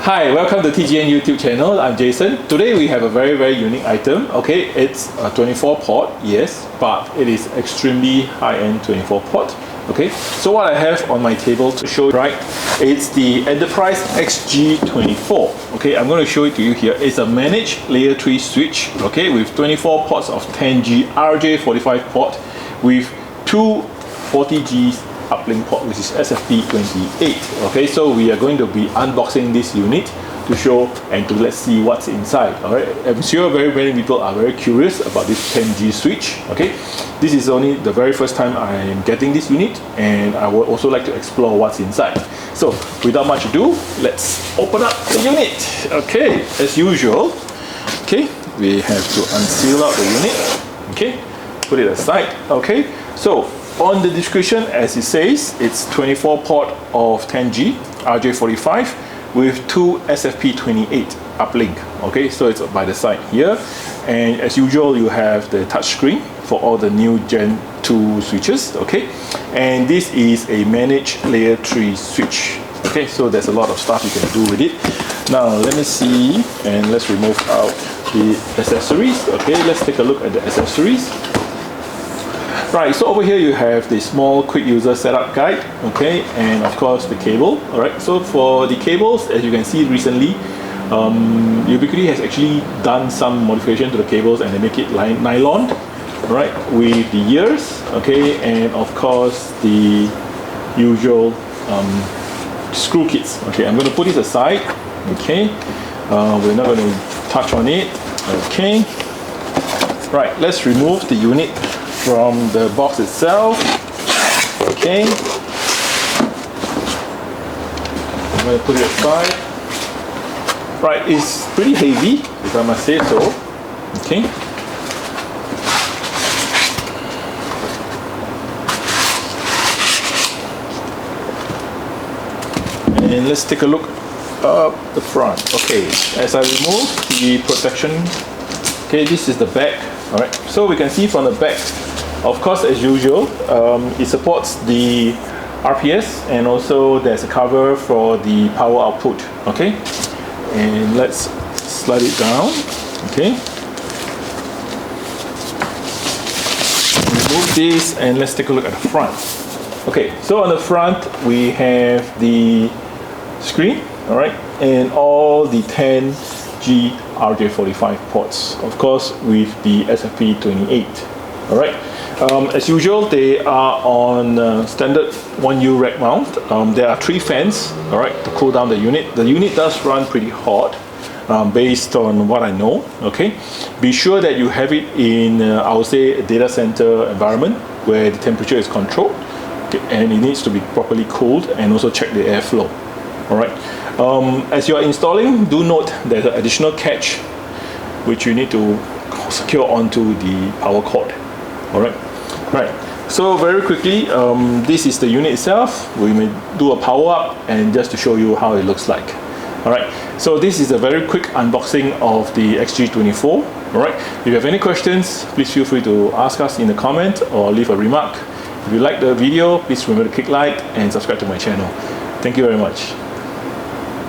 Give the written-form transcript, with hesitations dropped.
Hi, welcome to TGN YouTube channel. I'm Jason. Today we have a very unique item. Okay, it's a 24 port, yes, but it is extremely high-end 24 port. Okay, so what I have on my table to show, right, it's the Enterprise XG24. Okay, I'm going to show it to you here. It's a managed layer 3 switch, okay, with 24 ports of 10G RJ45 port with two 40G uplink port, which is SFP28. Okay, so we are going to be unboxing this unit to show and to let's see what's inside. All right, I'm sure very many people are very curious about this 10G switch. Okay, this is only the very first time I am getting this unit, and I would also like to explore what's inside. So without much ado, let's open up the unit. Okay, as usual, okay, we have to unseal out the unit. Okay, put it aside. Okay, so on the description, as it says, it's 24 port of 10G RJ45 with two SFP28 uplink. Okay, so it's by the side here, and as usual you have the touch screen for all the new Gen 2 switches. Okay, and this is a managed layer 3 switch. Okay, so there's a lot of stuff you can do with it. Now let me see, and let's remove out the accessories. Okay, let's take a look at the accessories. Right, so over here you have the small quick user setup guide, okay, and of course the cable. All right, so for the cables, as you can see recently, Ubiquiti has actually done some modification to the cables, and they make it nylon, right, with the ears, okay, and of course the usual screw kits. Okay, I'm going to put this aside. Okay, we're not going to touch on it. Okay, right, let's remove the unit from the box itself. Okay, I'm going to put it aside. Right, it's pretty heavy, if I must say so. Okay, and let's take a look up the front. Okay, as I remove the protection, okay, this is the back. All right, so we can see from the back, of course, as usual, it supports the RPS, and also there's a cover for the power output. Okay, and let's slide it down. Okay, remove this, and let's take a look at the front. Okay, so on the front we have the screen, all right, and all the 10G RJ45 ports, of course, with the SFP28. All right. As usual, they are on standard 1U rack mount. There are 3 fans, all right, to cool down the unit. The unit does run pretty hot, based on what I know. Okay, be sure that you have it in, I would say, a data center environment where the temperature is controlled, okay, and it needs to be properly cooled, and also check the airflow. All right. As you are installing, do note there's an additional catch which you need to secure onto the power cord. All right. Right, so very quickly, this is the unit itself. We may do a power up, and just to show you how it looks like. All right, so this is a very quick unboxing of the XG24. All right, if you have any questions, please feel free to ask us in the comment or leave a remark. If you like the video, please remember to click like and subscribe to my channel. Thank you very much.